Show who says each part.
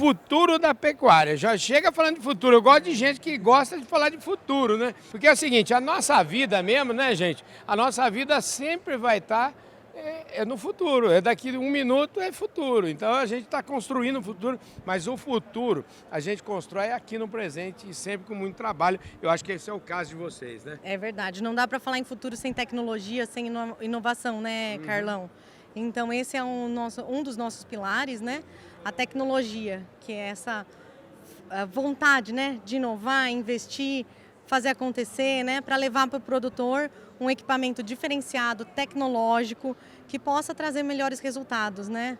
Speaker 1: futuro da pecuária. Já chega falando de futuro. Eu gosto de gente que gosta de falar de futuro, né? Porque é o seguinte, a nossa vida mesmo, né, gente? A nossa vida sempre vai estar no futuro. É daqui a um minuto é futuro. Então a gente está construindo o futuro, mas o futuro a gente constrói aqui no presente e sempre com muito trabalho. Eu acho que esse é o caso de vocês, né?
Speaker 2: É verdade, não dá para falar em futuro sem tecnologia, sem inovação, né, Carlão? Então esse é um dos nossos pilares, né? A tecnologia, que é essa vontade, né, de inovar, investir, fazer acontecer, né, para levar para o produtor um equipamento diferenciado, tecnológico, que possa trazer melhores resultados, né?